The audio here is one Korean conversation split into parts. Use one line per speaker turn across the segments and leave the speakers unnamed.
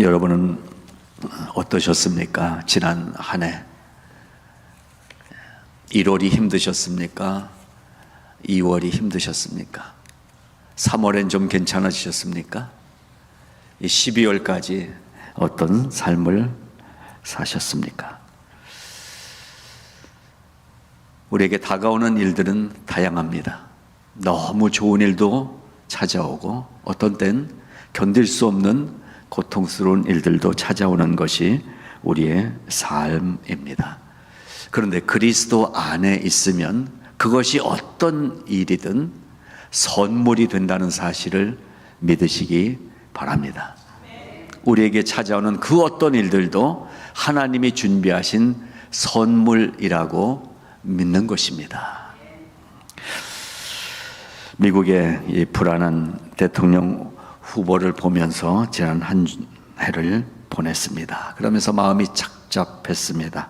여러분은 어떠셨습니까? 지난 한 해 1월이 힘드셨습니까? 2월이 힘드셨습니까? 3월엔 좀 괜찮아지셨습니까? 12월까지 어떤 삶을 사셨습니까? 우리에게 다가오는 일들은 다양합니다. 너무 좋은 일도 찾아오고 어떤 땐 견딜 수 없는 고통스러운 일들도 찾아오는 것이 우리의 삶입니다. 그런데 그리스도 안에 있으면 그것이 어떤 일이든 선물이 된다는 사실을 믿으시기 바랍니다. 우리에게 찾아오는 그 어떤 일들도 하나님이 준비하신 선물이라고 믿는 것입니다. 미국의 이 불안한 대통령 후보를 보면서 지난 한 해를 보냈습니다. 그러면서 마음이 착잡했습니다.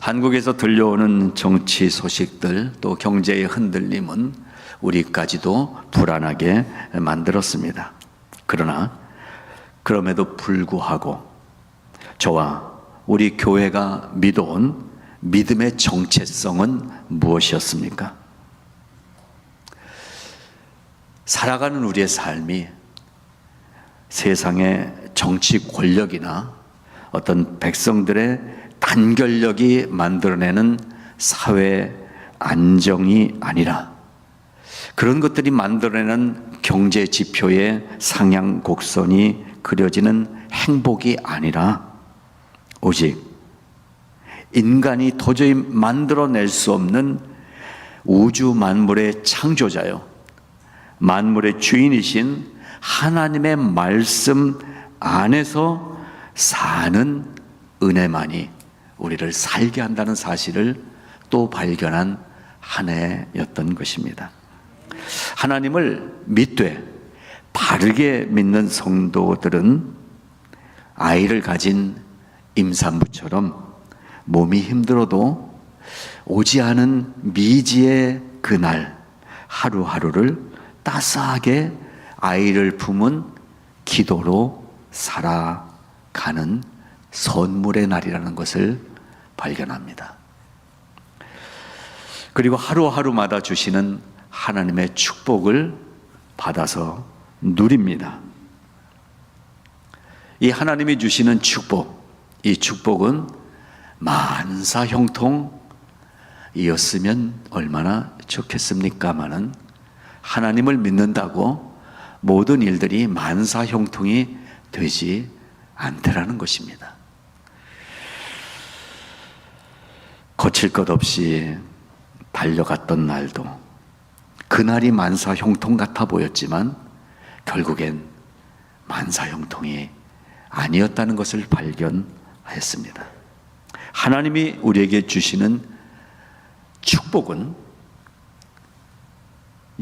한국에서 들려오는 정치 소식들 또 경제의 흔들림은 우리까지도 불안하게 만들었습니다. 그럼에도 불구하고 저와 우리 교회가 믿어온 믿음의 정체성은 무엇이었습니까? 살아가는 우리의 삶이 세상의 정치 권력이나 어떤 백성들의 단결력이 만들어내는 사회 안정이 아니라 그런 것들이 만들어내는 경제 지표의 상향 곡선이 그려지는 행복이 아니라 오직 인간이 도저히 만들어낼 수 없는 우주 만물의 창조자요 만물의 주인이신 하나님의 말씀 안에서 사는 은혜만이 우리를 살게 한다는 사실을 또 발견한 한 해였던 것입니다. 하나님을 믿되 바르게 믿는 성도들은 아이를 가진 임산부처럼 몸이 힘들어도 오지 않은 미지의 그날 하루하루를 따스하게 아이를 품은 기도로 살아가는 선물의 날이라는 것을 발견합니다. 그리고 하루하루마다 주시는 하나님의 축복을 받아서 누립니다. 이 하나님이 주시는 축복, 이 축복은 만사형통이었으면 얼마나 좋겠습니까마는 하나님을 믿는다고 모든 일들이 만사형통이 되지 않더라는 것입니다. 거칠 것 없이 달려갔던 날도 그날이 만사형통 같아 보였지만 결국엔 만사형통이 아니었다는 것을 발견했습니다. 하나님이 우리에게 주시는 축복은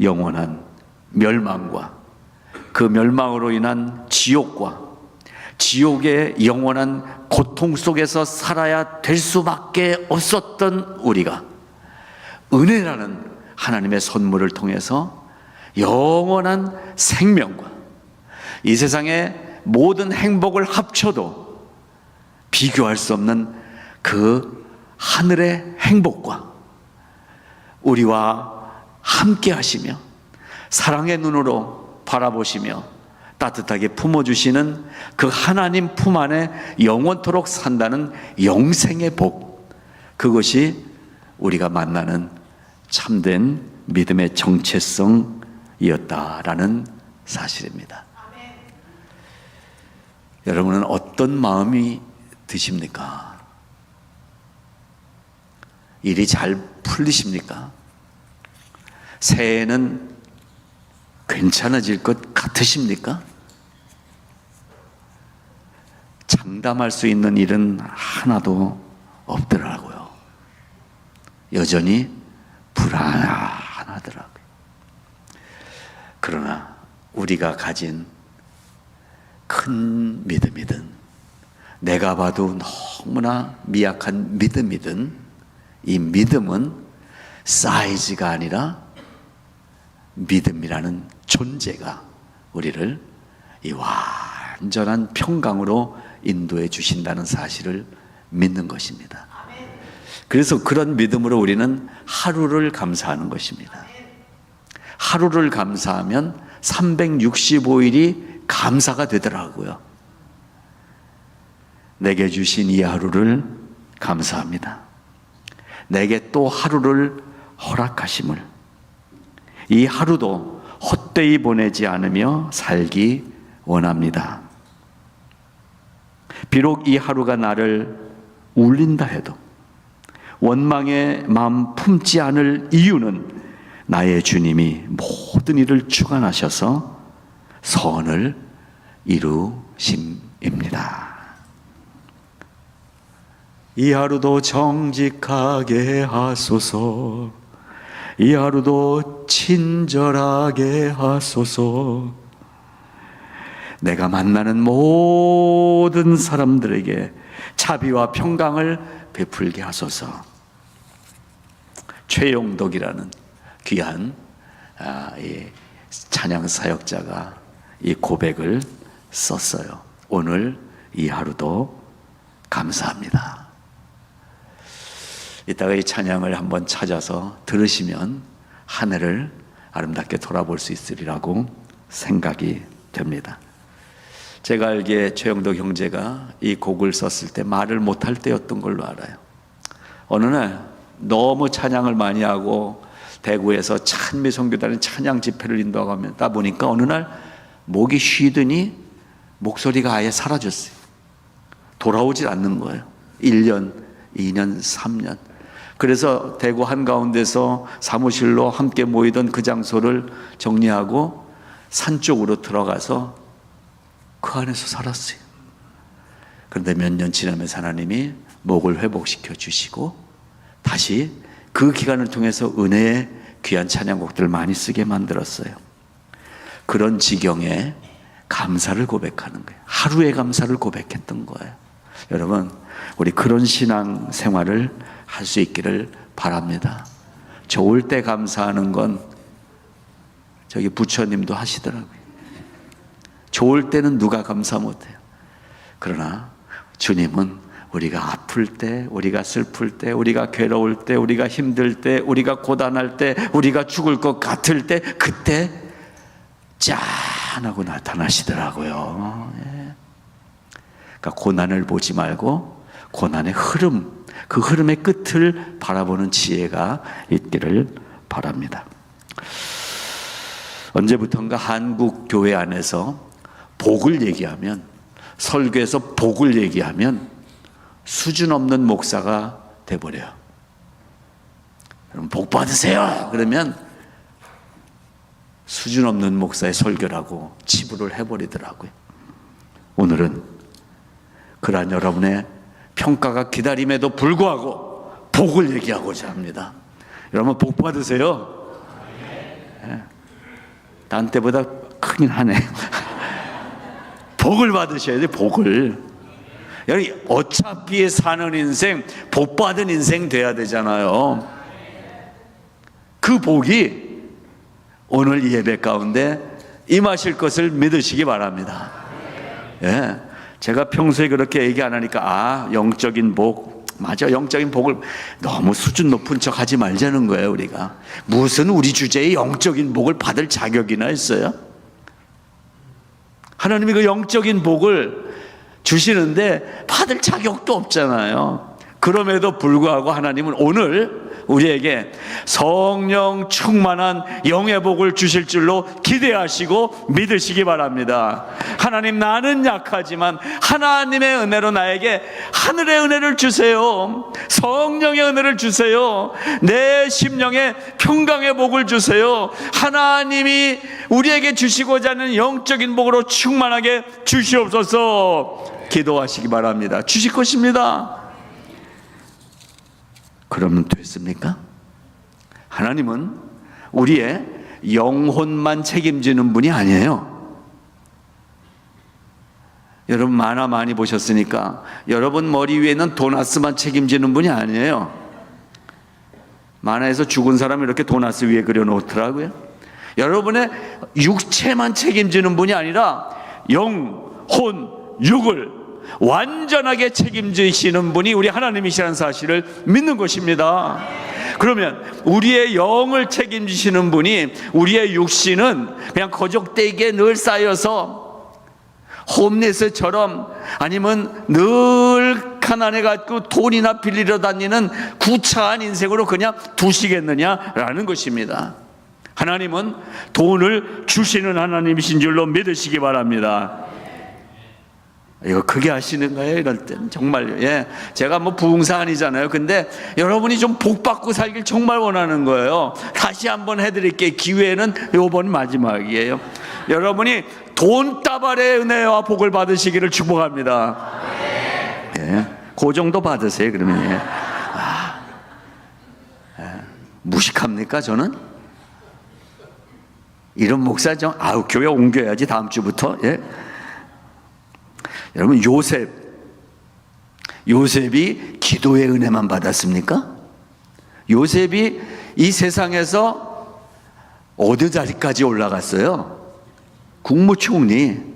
영원한 멸망과 그 멸망으로 인한 지옥과 지옥의 영원한 고통 속에서 살아야 될 수밖에 없었던 우리가 은혜라는 하나님의 선물을 통해서 영원한 생명과 이 세상의 모든 행복을 합쳐도 비교할 수 없는 그 하늘의 행복과 우리와 함께 하시며 사랑의 눈으로 바라보시며 따뜻하게 품어주시는 그 하나님 품 안에 영원토록 산다는 영생의 복, 그것이 우리가 만나는 참된 믿음의 정체성이었다라는 사실입니다. 여러분은 어떤 마음이 드십니까? 일이 잘 풀리십니까? 새해에는 괜찮아질 것 같으십니까? 장담할 수 있는 일은 하나도 없더라고요. 여전히 불안하더라고요. 그러나 우리가 가진 큰 믿음이든 내가 봐도 너무나 미약한 믿음이든 이 믿음은 사이즈가 아니라 믿음이라는 존재가 우리를 이 완전한 평강으로 인도해 주신다는 사실을 믿는 것입니다. 그래서 그런 믿음으로 우리는 하루를 감사하는 것입니다. 하루를 감사하면 365일이 감사가 되더라고요. 내게 주신 이 하루를 감사합니다. 내게 또 하루를 허락하심을, 이 하루도 헛되이 보내지 않으며 살기 원합니다. 비록 이 하루가 나를 울린다 해도 원망의 마음 품지 않을 이유는 나의 주님이 모든 일을 주관하셔서 선을 이루심입니다. 이 하루도 정직하게 하소서. 이 하루도 친절하게 하소서. 내가 만나는 모든 사람들에게 자비와 평강을 베풀게 하소서. 최용덕이라는 귀한 이 찬양 사역자가 이 고백을 썼어요. 오늘 이 하루도 감사합니다. 이따가 이 찬양을 한번 찾아서 들으시면 한 해를 아름답게 돌아볼 수 있으리라고 생각이 됩니다. 제가 알기에 최영덕 형제가 이 곡을 썼을 때 말을 못할 때였던 걸로 알아요. 어느 날 너무 찬양을 많이 하고 대구에서 찬미선교단의 찬양 집회를 인도하다 보니까 어느 날 목이 쉬더니 목소리가 아예 사라졌어요. 돌아오질 않는 거예요. 1년, 2년, 3년. 그래서 대구 한가운데서 사무실로 함께 모이던 그 장소를 정리하고 산 쪽으로 들어가서 그 안에서 살았어요. 그런데 몇 년 지나면서 하나님이 목을 회복시켜 주시고 다시 그 기간을 통해서 은혜의 귀한 찬양곡들을 많이 쓰게 만들었어요. 그런 지경에 감사를 고백하는 거예요. 하루의 감사를 고백했던 거예요. 여러분, 우리 그런 신앙 생활을 할 수 있기를 바랍니다. 좋을 때 감사하는 건 저기 부처님도 하시더라고요. 좋을 때는 누가 감사 못해요. 그러나 주님은 우리가 아플 때, 우리가 슬플 때, 우리가 괴로울 때, 우리가 힘들 때, 우리가 고단할 때, 우리가 죽을 것 같을 때, 그때 짠하고 나타나시더라고요. 그러니까 고난을 보지 말고 고난의 흐름, 그 흐름의 끝을 바라보는 지혜가 있기를 바랍니다. 언제부턴가 한국 교회 안에서 복을 얘기하면, 설교에서 복을 얘기하면 수준 없는 목사가 돼버려요. 그럼 복 받으세요. 그러면 수준 없는 목사의 설교라고 치부를 해버리더라고요. 오늘은 그러한 여러분의 평가가 기다림에도 불구하고 복을 얘기하고자 합니다. 여러분 복 받으세요. 네. 딴 때보다 크긴 하네. 복을 받으셔야 돼요. 복을. 여러분 어차피 사는 인생 복 받은 인생 돼야 되잖아요. 그 복이 오늘 이 예배 가운데 임하실 것을 믿으시기 바랍니다. 예. 제가 평소에 그렇게 얘기 안 하니까 영적인 복, 맞아, 영적인 복을 너무 수준 높은 척 하지 말자는 거예요. 우리가 무슨 우리 주제에 영적인 복을 받을 자격이나 있어요? 하나님이 그 영적인 복을 주시는데 받을 자격도 없잖아요. 그럼에도 불구하고 하나님은 오늘 우리에게 성령 충만한 영의 복을 주실 줄로 기대하시고 믿으시기 바랍니다. 하나님, 나는 약하지만 하나님의 은혜로 나에게 하늘의 은혜를 주세요. 성령의 은혜를 주세요. 내 심령에 평강의 복을 주세요. 하나님이 우리에게 주시고자 하는 영적인 복으로 충만하게 주시옵소서. 기도하시기 바랍니다. 주실 것입니다. 그러면 됐습니까? 하나님은 우리의 영혼만 책임지는 분이 아니에요. 여러분 만화 많이 보셨으니까 여러분 머리 위에는 도나스만 책임지는 분이 아니에요. 만화에서 죽은 사람을 이렇게 도나스 위에 그려놓더라고요. 여러분의 육체만 책임지는 분이 아니라 영, 혼, 육을 완전하게 책임지시는 분이 우리 하나님이시라는 사실을 믿는 것입니다. 그러면 우리의 영을 책임지시는 분이 우리의 육신은 그냥 거적대기에 늘 쌓여서 홈리스처럼 아니면 늘 가난해가지고 돈이나 빌리러 다니는 구차한 인생으로 그냥 두시겠느냐라는 것입니다. 하나님은 돈을 주시는 하나님이신 줄로 믿으시기 바랍니다. 이거 크게 하시는가요? 이럴 땐 정말 제가 뭐 부흥사 아니잖아요. 근데 여러분이 좀 복 받고 살길 정말 원하는 거예요. 다시 한번 해드릴게요. 기회는 이번 마지막이에요. 여러분이 돈다발의 은혜와 복을 받으시기를 축복합니다. 그 정도 받으세요. 그러면 무식합니까? 저는 이런 목사 교회 옮겨야지 다음 주부터. 여러분, 요셉이 기도의 은혜만 받았습니까? 요셉이 이 세상에서 어느 자리까지 올라갔어요? 국무총리.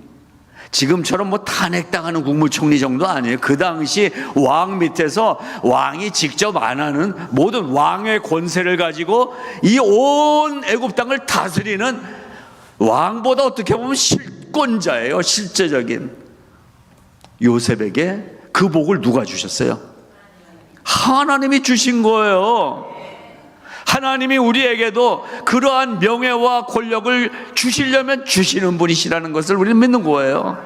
지금처럼 뭐 탄핵당하는 국무총리 정도 아니에요. 그 당시 왕 밑에서 왕이 직접 안 하는 모든 왕의 권세를 가지고 이 온 애굽 땅을 다스리는 왕보다 어떻게 보면 실권자예요. 실제적인. 요셉에게 그 복을 누가 주셨어요? 하나님이 주신 거예요. 하나님이 우리에게도 그러한 명예와 권력을 주시려면 주시는 분이시라는 것을 우리는 믿는 거예요.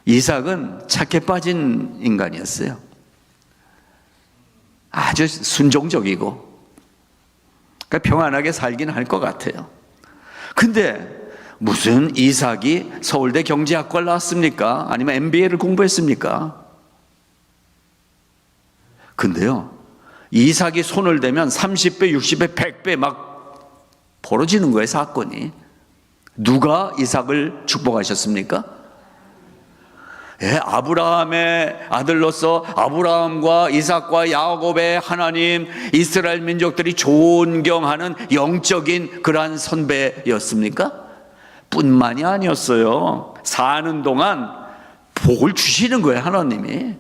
이삭은 착해 빠진 인간이었어요. 아주 순종적이고 그러니까 평안하게 살긴 할 것 같아요. 근데 무슨 이삭이 서울대 경제학과를 나왔습니까? 아니면 MBA를 공부했습니까? 근데요, 이삭이 손을 대면 30배, 60배, 100배 막 벌어지는 거예요, 사건이. 누가 이삭을 축복하셨습니까? 아브라함의 아들로서 아브라함과 이삭과 야곱의 하나님, 이스라엘 민족들이 존경하는 영적인 그러한 선배였습니까? 뿐만이 아니었어요. 사는 동안 복을 주시는 거예요, 하나님이.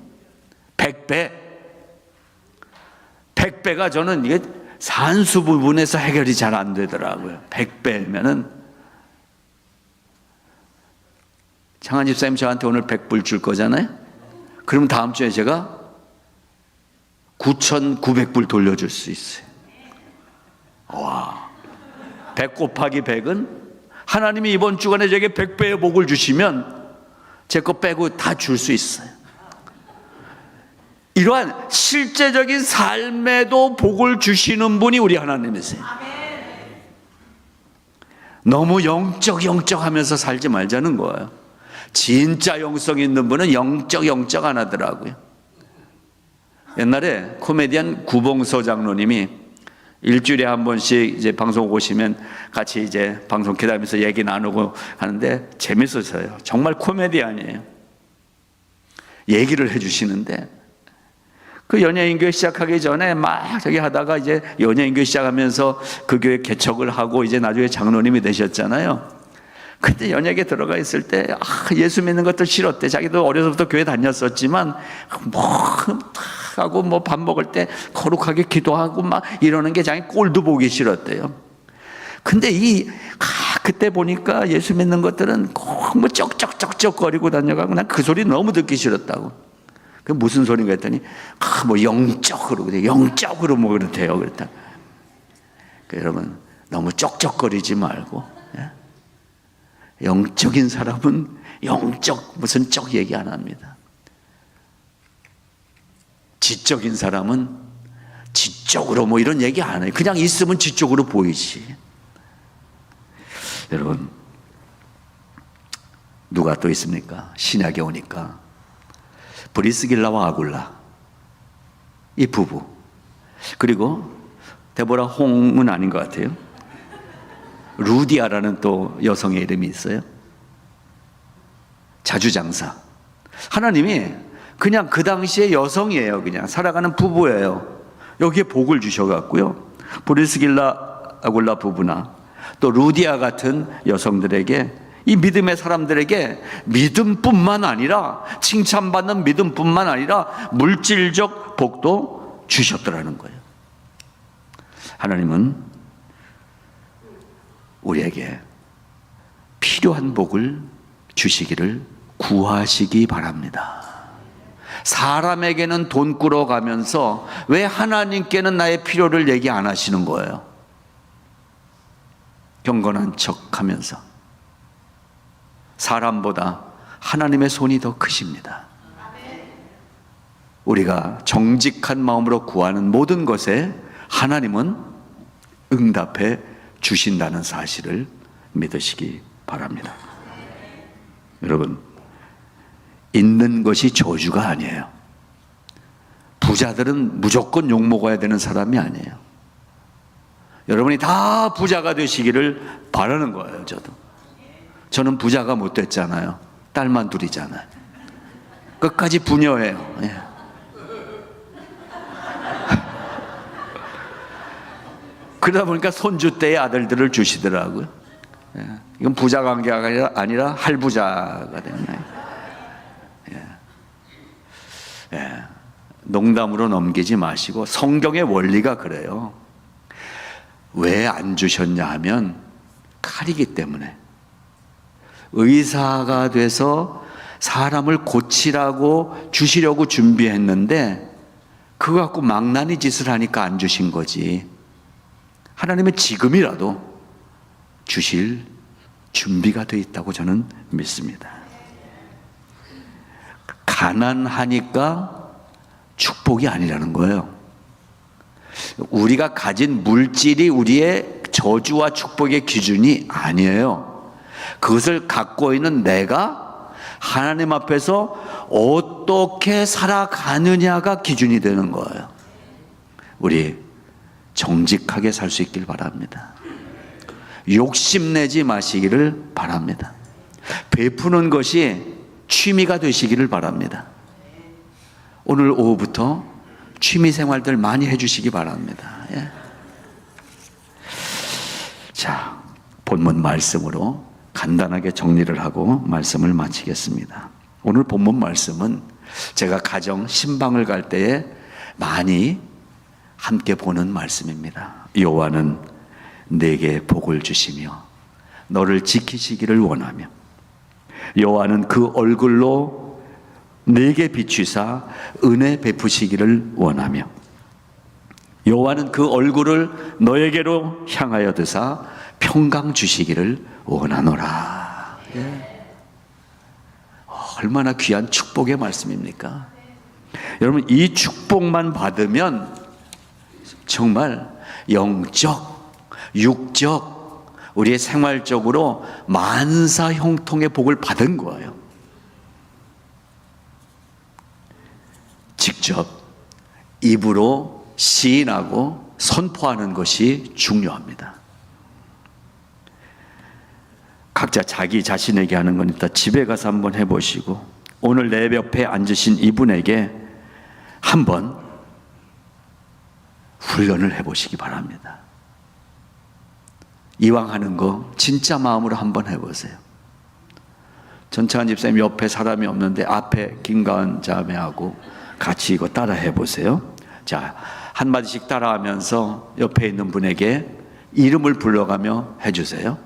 100배가 저는 이게 산수 부분에서 해결이 잘 안 되더라고요. 100배면은 창한 집사님 저한테 오늘 100불 줄 거잖아요. 그럼 다음 주에 제가 9,900불 돌려줄 수 있어요. 와, 100 곱하기 100은 하나님이 이번 주간에 제게 100배의 복을 주시면 제 거 빼고 다 줄 수 있어요. 이러한 실제적인 삶에도 복을 주시는 분이 우리 하나님이세요. 너무 영적 하면서 살지 말자는 거예요. 진짜 영성 있는 분은 영적 안 하더라고요. 옛날에 코미디언 구봉서 장로님이 일주일에 한 번씩 이제 방송 오시면 같이 이제 방송 기다리면서 얘기 나누고 하는데 재밌었어요. 정말 코미디언이에요. 얘기를 해주시는데 그 연예인교회 시작하기 전에 막 저기 하다가 이제 연예인교회 시작하면서 그 교회 개척을 하고 이제 나중에 장로님이 되셨잖아요. 근데 연예계 들어가 있을 때 예수 믿는 것도 싫었대. 자기도 어려서부터 교회 다녔었지만 하고 밥 먹을 때 거룩하게 기도하고 막 이러는 게 자기 꼴도 보기 싫었대요. 근데 그때 보니까 예수 믿는 것들은 꼭 쩍쩍쩍쩍거리고 다녀가고 난 그 소리 너무 듣기 싫었다고. 그 무슨 소리인가 했더니 영적으로 그래. 영적으로 그렇대요. 그랬다. 여러분 너무 쩍쩍거리지 말고. 영적인 사람은 무슨 쩍 얘기 안 합니다. 지적인 사람은 지적으로 이런 얘기 안 해요. 그냥 있으면 지적으로 보이지. 여러분, 누가 또 있습니까? 신약에 오니까 브리스길라와 아굴라 이 부부, 그리고 데보라 홍은 아닌 것 같아요. 루디아라는 또 여성의 이름이 있어요. 자주장사. 하나님이 그냥 그 당시에 여성이에요. 그냥 살아가는 부부예요. 여기에 복을 주셔갖고요. 브리스길라 아굴라 부부나 또 루디아 같은 여성들에게, 이 믿음의 사람들에게 믿음뿐만 아니라, 칭찬받는 믿음뿐만 아니라 물질적 복도 주셨더라는 거예요. 하나님은 우리에게 필요한 복을 주시기를 구하시기 바랍니다. 사람에게는 돈 꾸러가면서 왜 하나님께는 나의 필요를 얘기 안 하시는 거예요? 경건한 척 하면서. 사람보다 하나님의 손이 더 크십니다. 우리가 정직한 마음으로 구하는 모든 것에 하나님은 응답해 주신다는 사실을 믿으시기 바랍니다. 여러분, 있는 것이 저주가 아니에요. 부자들은 무조건 욕먹어야 되는 사람이 아니에요. 여러분이 다 부자가 되시기를 바라는 거예요. 저는 부자가 못 됐잖아요. 딸만 둘이잖아요. 끝까지 부녀예요. 예. 그러다 보니까 손주 때의 아들들을 주시더라고요. 예. 이건 부자 관계가 아니라 할부자가 됐네. 예. 예. 농담으로 넘기지 마시고, 성경의 원리가 그래요. 왜 안 주셨냐 하면 칼이기 때문에. 의사가 돼서 사람을 고치라고 주시려고 준비했는데 그거 갖고 망나니 짓을 하니까 안 주신 거지. 하나님은 지금이라도 주실 준비가 되어 있다고 저는 믿습니다. 가난하니까 축복이 아니라는 거예요. 우리가 가진 물질이 우리의 저주와 축복의 기준이 아니에요. 그것을 갖고 있는 내가 하나님 앞에서 어떻게 살아가느냐가 기준이 되는 거예요. 우리 정직하게 살 수 있길 바랍니다. 욕심내지 마시기를 바랍니다. 베푸는 것이 취미가 되시기를 바랍니다. 오늘 오후부터 취미 생활들 많이 해주시기 바랍니다. 예. 자, 본문 말씀으로 간단하게 정리를 하고 말씀을 마치겠습니다. 오늘 본문 말씀은 제가 가정 신방을 갈 때에 많이 함께 보는 말씀입니다. 여호와는 내게 복을 주시며 너를 지키시기를 원하며 여호와는 그 얼굴로 내게 비추사 은혜 베푸시기를 원하며 여호와는 그 얼굴을 너에게로 향하여 드사 평강 주시기를 원하노라. 예. 얼마나 귀한 축복의 말씀입니까? 여러분, 이 축복만 받으면 정말 영적, 육적, 우리의 생활적으로 만사 형통의 복을 받은 거예요. 직접 입으로 시인하고 선포하는 것이 중요합니다. 각자 자기 자신에게 하는 건 이따 집에 가서 한번 해보시고, 오늘 내 옆에 앉으신 이분에게 한번 훈련을 해보시기 바랍니다. 이왕 하는 거 진짜 마음으로 한번 해보세요. 전창한 집사님 옆에 사람이 없는데 앞에 김가은 자매하고 같이 이거 따라 해보세요. 자, 한마디씩 따라하면서 옆에 있는 분에게 이름을 불러가며 해주세요.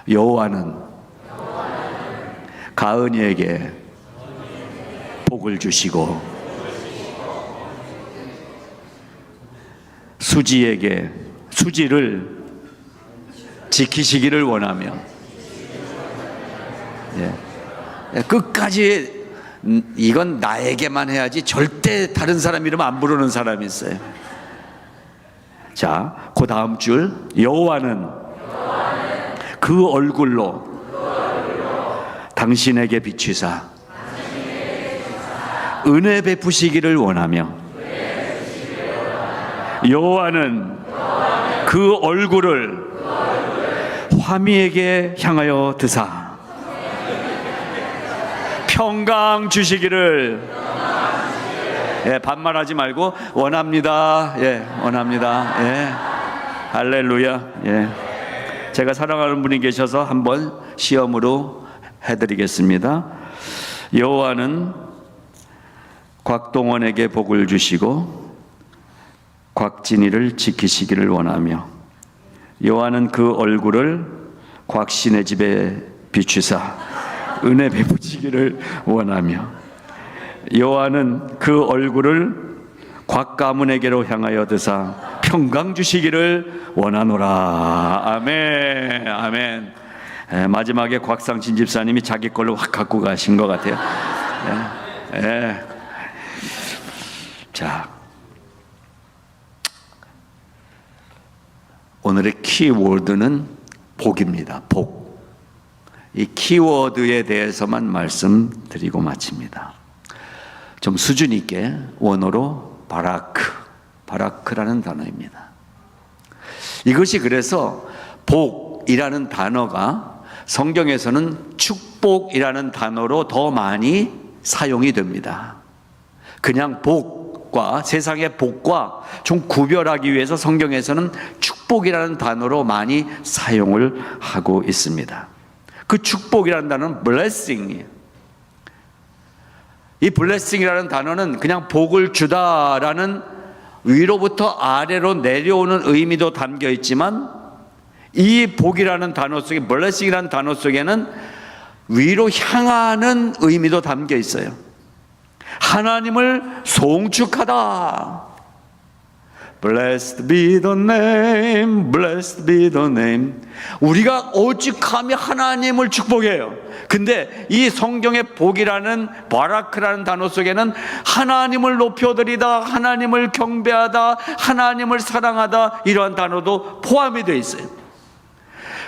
여호와는 가은이에게 복을 주시고 수지를 지키시기를 원하며, 예. 끝까지 이건 나에게만 해야지 절대 다른 사람 이름 안 부르는 사람이 있어요. 자, 그 다음 줄, 여호와는 그 얼굴로 당신에게 비추사 은혜 베푸시기를 원하며 여호와는 그 얼굴을 화미에게 향하여 드사 평강 주시기를, 예, 반말하지 말고 원합니다. 예, 원합니다. 예, 할렐루야. 예. 제가 사랑하는 분이 계셔서 한번 시험으로 해드리겠습니다. 여호와는 곽동원에게 복을 주시고 곽진이를 지키시기를 원하며, 여호와는 그 얼굴을 곽신의 집에 비추사 은혜 베푸시기를 원하며, 여호와는 그 얼굴을 곽가문에게로 향하여 드사 평강 주시기를 원하노라. 아멘. 아멘. 마지막에 곽상진 집사님이 자기 걸로 확 갖고 가신 것 같아요. 자, 오늘의 키워드는 복입니다. 복. 이 키워드에 대해서만 말씀드리고 마칩니다. 좀 수준 있게 원어로 바라크라는 단어입니다. 이것이 그래서 복이라는 단어가 성경에서는 축복이라는 단어로 더 많이 사용이 됩니다. 그냥 복과, 세상의 복과 좀 구별하기 위해서 성경에서는 축복이라는 단어로 많이 사용을 하고 있습니다. 그 축복이라는 단어는 blessing이에요. 이 blessing이라는 단어는 그냥 복을 주다라는 위로부터 아래로 내려오는 의미도 담겨 있지만, 이 복이라는 단어 속에, blessing이라는 단어 속에는 위로 향하는 의미도 담겨 있어요. 하나님을 송축하다. Blessed be the name, blessed be the name. 우리가 오직하며 하나님을 축복해요. 근데 이 성경의 복이라는 바라크라는 단어 속에는 하나님을 높여드리다, 하나님을 경배하다, 하나님을 사랑하다, 이러한 단어도 포함이 되어 있어요.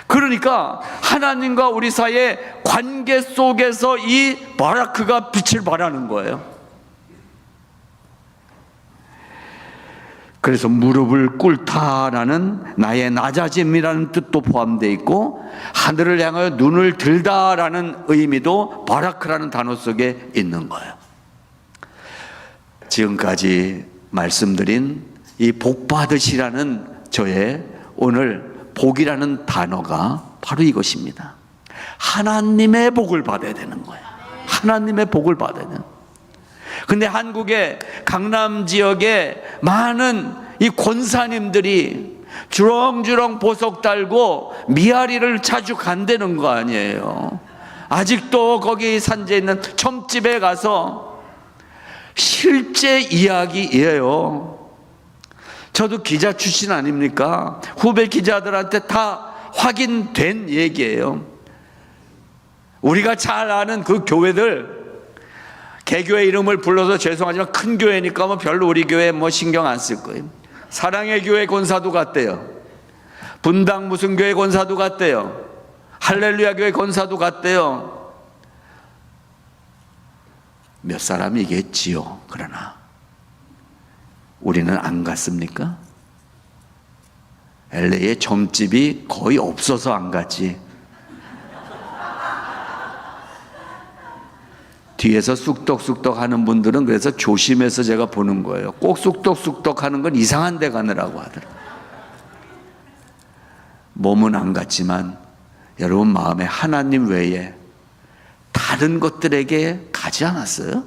그러니까 하나님과 우리 사이의 관계 속에서 이 바라크가 빛을 발하는 거예요. 그래서 무릎을 꿇다라는 나의 낮아짐이라는 뜻도 포함되어 있고, 하늘을 향하여 눈을 들다라는 의미도 바라크라는 단어 속에 있는 거예요. 지금까지 말씀드린 이 복받으시라는 저의 오늘 복이라는 단어가 바로 이것입니다. 하나님의 복을 받아야 되는 거예요. 하나님의 복을 받아야 되는 거예요. 근데 한국의 강남 지역에 많은 이 권사님들이 주렁주렁 보석 달고 미아리를 자주 간다는 거 아니에요. 아직도 거기 산지에 있는 첨집에 가서 실제 이야기예요. 저도 기자 출신 아닙니까? 후배 기자들한테 다 확인된 얘기예요. 우리가 잘 아는 그 교회들, 개교회 이름을 불러서 죄송하지만 큰 교회니까 뭐 별로 우리 교회 뭐 신경 안 쓸 거예요. 사랑의 교회 권사도 갔대요. 분당 무슨 교회 권사도 갔대요. 할렐루야 교회 권사도 갔대요. 몇 사람이겠지요. 그러나 우리는 안 갔습니까? LA에 점집이 거의 없어서 안 갔지. 뒤에서 쑥덕쑥덕 하는 분들은 그래서 조심해서 제가 보는 거예요. 꼭 쑥덕쑥덕 하는 건 이상한 데 가느라고 하더라고요. 몸은 안 갔지만 여러분 마음에 하나님 외에 다른 것들에게 가지 않았어요?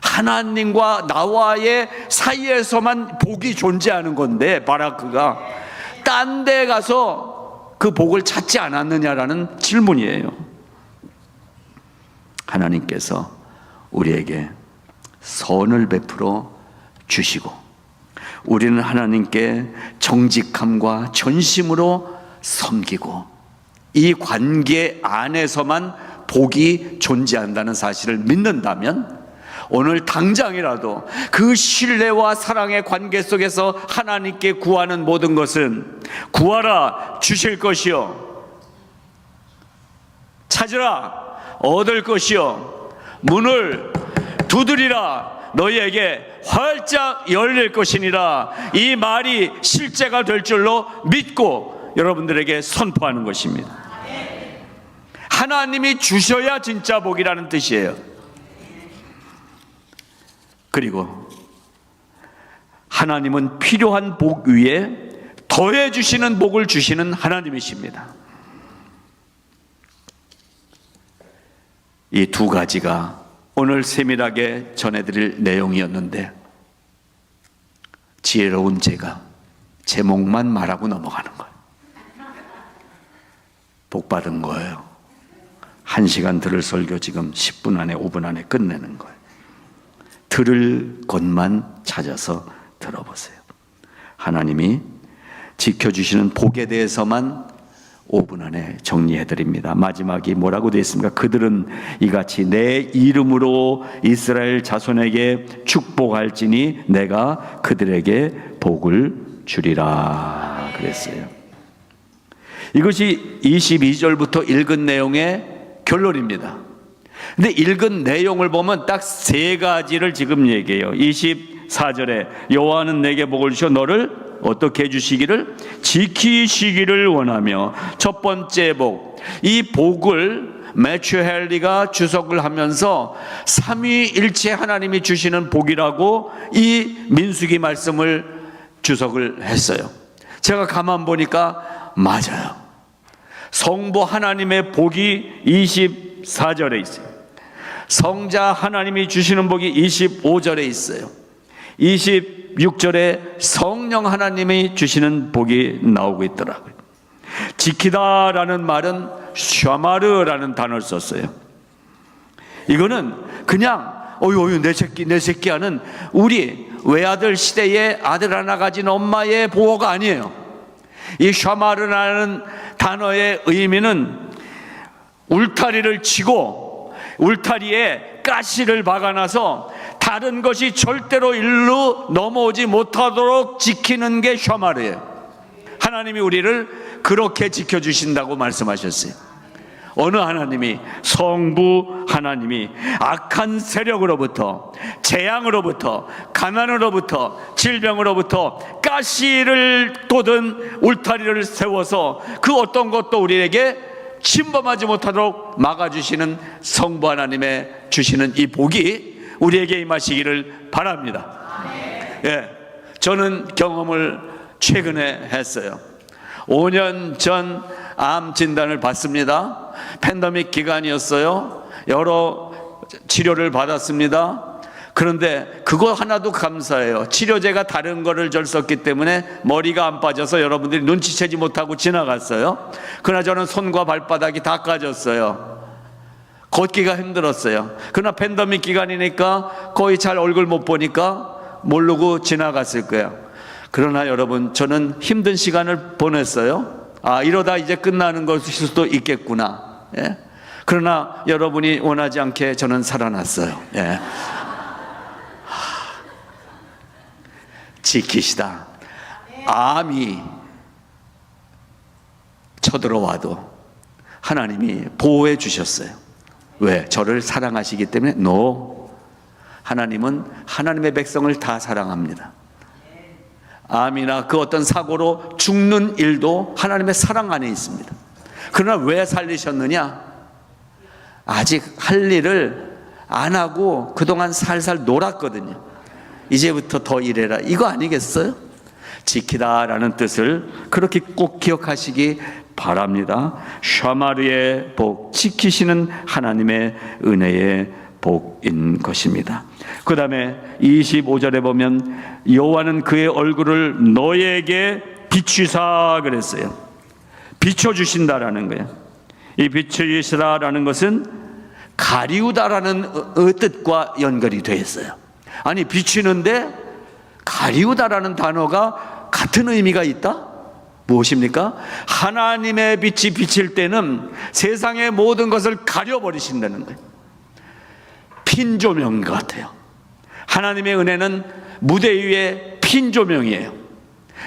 하나님과 나와의 사이에서만 복이 존재하는 건데, 바라크가 딴 데 가서 그 복을 찾지 않았느냐라는 질문이에요. 하나님께서 우리에게 선을 베풀어 주시고, 우리는 하나님께 정직함과 전심으로 섬기고, 이 관계 안에서만 복이 존재한다는 사실을 믿는다면, 오늘 당장이라도 그 신뢰와 사랑의 관계 속에서 하나님께 구하는 모든 것은 구하라 주실 것이요, 찾으라 얻을 것이요, 문을 두드리라 너희에게 활짝 열릴 것이니라. 이 말이 실제가 될 줄로 믿고 여러분들에게 선포하는 것입니다. 하나님이 주셔야 진짜 복이라는 뜻이에요. 그리고 하나님은 필요한 복 위에 더해 주시는 복을 주시는 하나님이십니다. 이 두 가지가 오늘 세밀하게 전해드릴 내용이었는데, 지혜로운 제가 제목만 말하고 넘어가는 거예요. 복 받은 거예요. 1시간 들을 설교 지금 10분 안에 5분 안에 끝내는 거예요. 들을 것만 찾아서 들어보세요. 하나님이 지켜주시는 복에 대해서만 5분 안에 정리해드립니다. 마지막이 뭐라고 되어 있습니까? 그들은 이같이 내 이름으로 이스라엘 자손에게 축복할지니 내가 그들에게 복을 주리라 그랬어요. 이것이 22절부터 읽은 내용의 결론입니다. 근데 읽은 내용을 보면 딱 세 가지를 지금 얘기해요. 24절에 여호와는 내게 복을 주셔 너를 어떻게 해주시기를? 지키시기를 원하며. 첫 번째 복, 이 복을 매튜 헨리가 주석을 하면서 삼위일체 하나님이 주시는 복이라고 이 민수기 말씀을 주석을 했어요. 제가 가만 보니까 맞아요. 성부 하나님의 복이 24절에 있어요. 성자 하나님이 주시는 복이 25절에 있어요. 26절에 성령 하나님이 주시는 복이 나오고 있더라고요. 지키다라는 말은 샤마르라는 단어를 썼어요. 이거는 그냥 어유 내 새끼 하는 우리 외아들 시대에 아들 하나 가진 엄마의 보호가 아니에요. 이 샤마르라는 단어의 의미는 울타리를 치고 울타리에 가시를 박아놔서 다른 것이 절대로 일로 넘어오지 못하도록 지키는 게 샤마르예요. 하나님이 우리를 그렇게 지켜주신다고 말씀하셨어요. 어느 하나님이? 성부 하나님이 악한 세력으로부터, 재앙으로부터, 가난으로부터, 질병으로부터 가시를 돋은 울타리를 세워서 그 어떤 것도 우리에게 침범하지 못하도록 막아주시는 성부 하나님의 주시는 이 복이 우리에게 임하시기를 바랍니다. 예, 저는 경험을 최근에 했어요. 5년 전 암 진단을 받습니다. 팬데믹 기간이었어요. 여러 치료를 받았습니다. 그런데 그거 하나도 감사해요. 치료제가 다른 거를 절 썼기 때문에 머리가 안 빠져서 여러분들이 눈치채지 못하고 지나갔어요. 그러나 저는 손과 발바닥이 다 까졌어요. 걷기가 힘들었어요. 그러나 팬데믹 기간이니까 거의 잘 얼굴 못 보니까 모르고 지나갔을 거예요. 그러나 여러분, 저는 힘든 시간을 보냈어요. 이러다 이제 끝나는 것일 수도 있겠구나. 예? 그러나 여러분이 원하지 않게 저는 살아났어요. 예. 지키시다. 암이 쳐들어와도 하나님이 보호해 주셨어요. 왜? 저를 사랑하시기 때문에? No. 하나님은 하나님의 백성을 다 사랑합니다. 암이나 그 어떤 사고로 죽는 일도 하나님의 사랑 안에 있습니다. 그러나 왜 살리셨느냐? 아직 할 일을 안 하고 그동안 살살 놀았거든요. 이제부터 더 일해라, 이거 아니겠어요? 지키다라는 뜻을 그렇게 꼭 기억하시기 바랍니다. 샤마르의 복, 지키시는 하나님의 은혜의 복인 것입니다. 그 다음에 25절에 보면 여호와는 그의 얼굴을 너에게 비추사 그랬어요. 비춰주신다라는 거예요. 이 비춰주시다라는 것은 가리우다라는 뜻과 연결이 되어 있어요. 아니, 비추는데 가리우다라는 단어가 같은 의미가 있다? 무엇입니까? 하나님의 빛이 비칠 때는 세상의 모든 것을 가려버리신다는 거예요. 핀 조명 같아요. 하나님의 은혜는 무대 위에 핀 조명이에요.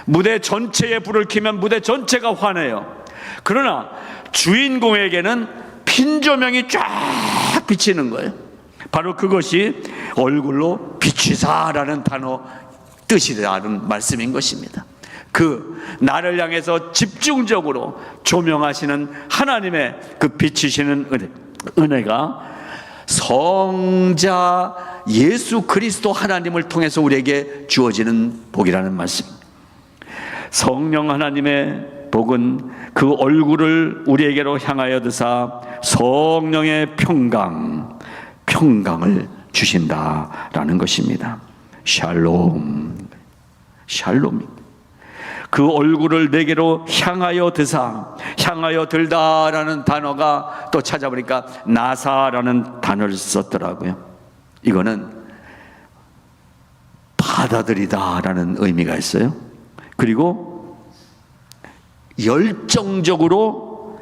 무대 전체에 불을 켜면 무대 전체가 환해요. 그러나 주인공에게는 핀 조명이 쫙 비치는 거예요. 바로 그것이 얼굴로 비추사라는 단어 뜻이라는 말씀인 것입니다. 그 나를 향해서 집중적으로 조명하시는 하나님의 그 비치시는 은혜가 성자 예수 그리스도 하나님을 통해서 우리에게 주어지는 복이라는 말씀. 성령 하나님의 복은 그 얼굴을 우리에게로 향하여 드사 성령의 평강을 주신다라는 것입니다. 샬롬입니다. 그 얼굴을 내게로 향하여 드사, 향하여 들다라는 단어가 또 찾아보니까 나사라는 단어를 썼더라고요. 이거는 받아들이다라는 의미가 있어요. 그리고 열정적으로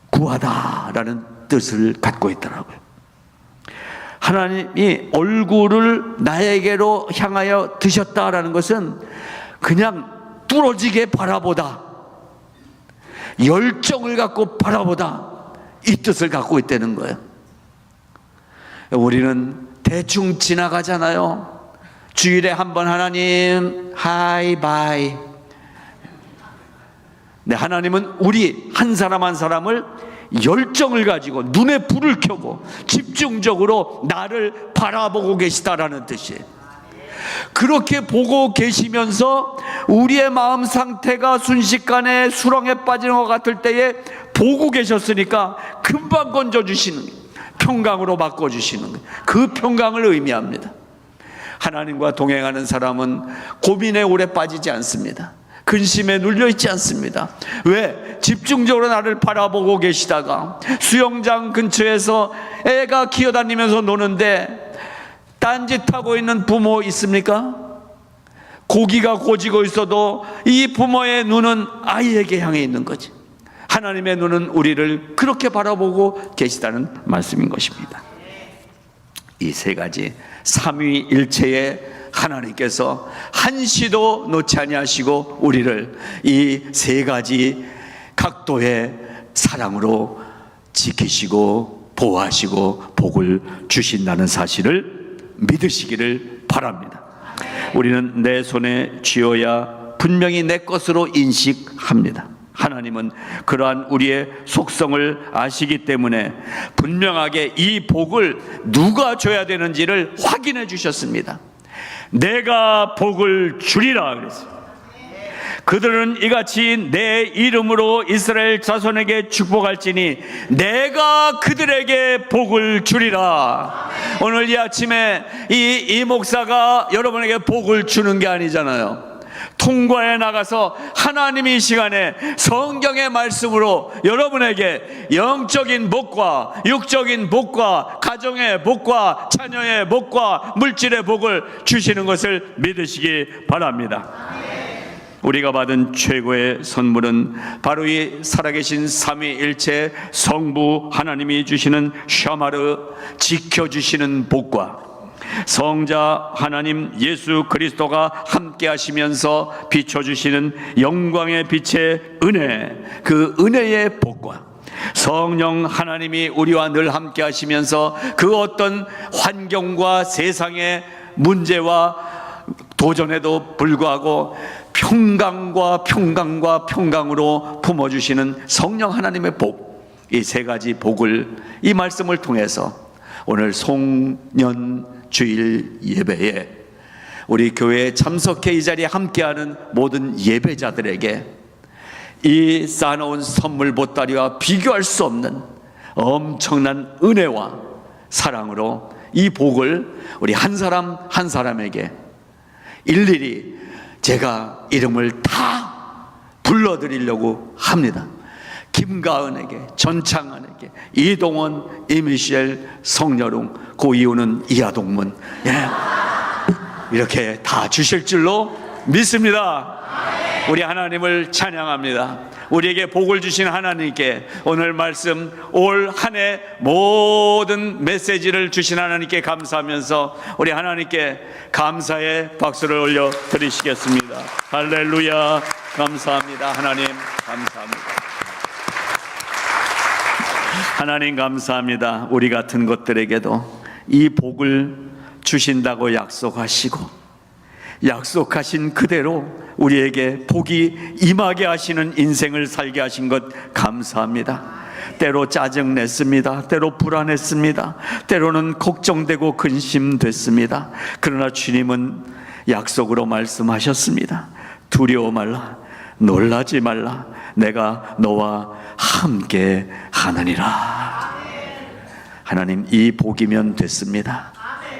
구하다라는 뜻을 갖고 있더라고요. 하나님이 얼굴을 나에게로 향하여 드셨다라는 것은 그냥 뚫어지게 바라보다, 열정을 갖고 바라보다, 이 뜻을 갖고 있다는 거예요. 우리는 대충 지나가잖아요. 주일에 한번 하나님 하이바이. 네, 하나님은 우리 한 사람 한 사람을 열정을 가지고 눈에 불을 켜고 집중적으로 나를 바라보고 계시다라는 뜻이에요. 그렇게 보고 계시면서 우리의 마음 상태가 순식간에 수렁에 빠지는 것 같을 때에 보고 계셨으니까 금방 건져주시는, 평강으로 바꿔주시는 거예요. 그 평강을 의미합니다. 하나님과 동행하는 사람은 고민에 오래 빠지지 않습니다. 근심에 눌려있지 않습니다. 왜? 집중적으로 나를 바라보고 계시다가 수영장 근처에서 애가 기어다니면서 노는데 딴짓하고 있는 부모 있습니까? 고기가 고지고 있어도 이 부모의 눈은 아이에게 향해 있는 거지. 하나님의 눈은 우리를 그렇게 바라보고 계시다는 말씀인 것입니다. 이 세 가지 삼위일체의 하나님께서 한시도 놓지 아니하시고 우리를 이 세 가지 각도의 사랑으로 지키시고 보호하시고 복을 주신다는 사실을 믿으시기를 바랍니다. 우리는 내 손에 쥐어야 분명히 내 것으로 인식합니다. 하나님은 그러한 우리의 속성을 아시기 때문에 분명하게 이 복을 누가 줘야 되는지를 확인해 주셨습니다. 내가 복을 주리라 그랬어요. 그들은 이같이 내 이름으로 이스라엘 자손에게 축복할지니 내가 그들에게 복을 주리라. 오늘 이 아침에 이 목사가 여러분에게 복을 주는 게 아니잖아요. 통과해 나가서 하나님이 이 시간에 성경의 말씀으로 여러분에게 영적인 복과 육적인 복과 가정의 복과 자녀의 복과 물질의 복을 주시는 것을 믿으시기 바랍니다. 우리가 받은 최고의 선물은 바로 이 살아계신 삼위일체 성부 하나님이 주시는 샤마르, 지켜주시는 복과 성자 하나님 예수 그리스도가 함께 하시면서 비춰주시는 영광의 빛의 은혜, 그 은혜의 복과 성령 하나님이 우리와 늘 함께 하시면서 그 어떤 환경과 세상의 문제와 도전에도 불구하고 평강으로 품어주시는 성령 하나님의 복, 이 세 가지 복을 이 말씀을 통해서 오늘 송년주일 예배에 우리 교회에 참석해 이 자리에 함께하는 모든 예배자들에게 이 쌓아놓은 선물 보따리와 비교할 수 없는 엄청난 은혜와 사랑으로 이 복을 우리 한 사람 한 사람에게 일일이 제가 이름을 다 불러드리려고 합니다. 김가은에게, 전창환에게, 이동원, 이미셸, 성여롱, 그 이유는 이하동문, 이렇게 다 주실 줄로 믿습니다. 우리 하나님을 찬양합니다. 우리에게 복을 주신 하나님께 오늘 말씀 올 한 해 모든 메시지를 주신 하나님께 감사하면서 우리 하나님께 감사의 박수를 올려 드리시겠습니다. 할렐루야. 감사합니다. 하나님 감사합니다. 하나님 감사합니다. 우리 같은 것들에게도 이 복을 주신다고 약속하신 그대로 우리에게 복이 임하게 하시는 인생을 살게 하신 것 감사합니다. 때로 짜증냈습니다. 때로 불안했습니다. 때로는 걱정되고 근심됐습니다. 그러나 주님은 약속으로 말씀하셨습니다. 두려워 말라. 놀라지 말라. 내가 너와 함께 하느니라. 하나님, 이 복이면 됐습니다.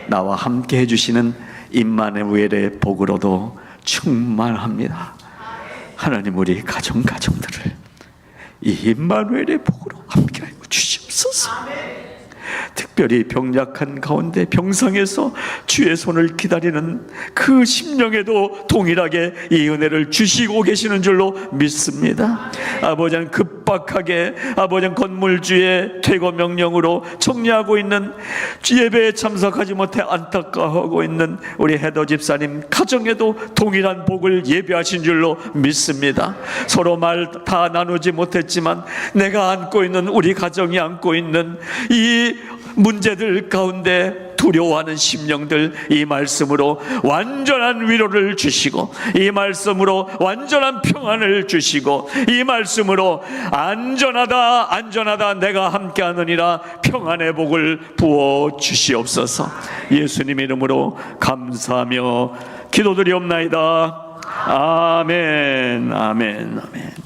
나와 함께 해주시는 임마누엘의 복으로도 충만합니다. 하나님, 우리 가정들을 이 임마누엘의 복으로 함께하여 주시옵소서. 특별히 병약한 가운데 병상에서 주의 손을 기다리는 그 심령에도 동일하게 이 은혜를 주시고 계시는 줄로 믿습니다. 아버지는 급박하게 건물주의 퇴거 명령으로 정리하고 있는 예배에 참석하지 못해 안타까워하고 있는 우리 헤더 집사님 가정에도 동일한 복을 예비하신 줄로 믿습니다. 서로 말 다 나누지 못했지만 내가 안고 있는, 우리 가정이 안고 있는 이 문제들 가운데 두려워하는 심령들, 이 말씀으로 완전한 위로를 주시고, 이 말씀으로 완전한 평안을 주시고, 이 말씀으로 안전하다 내가 함께하느니라 평안의 복을 부어 주시옵소서. 예수님 이름으로 감사하며 기도드리옵나이다. 아멘.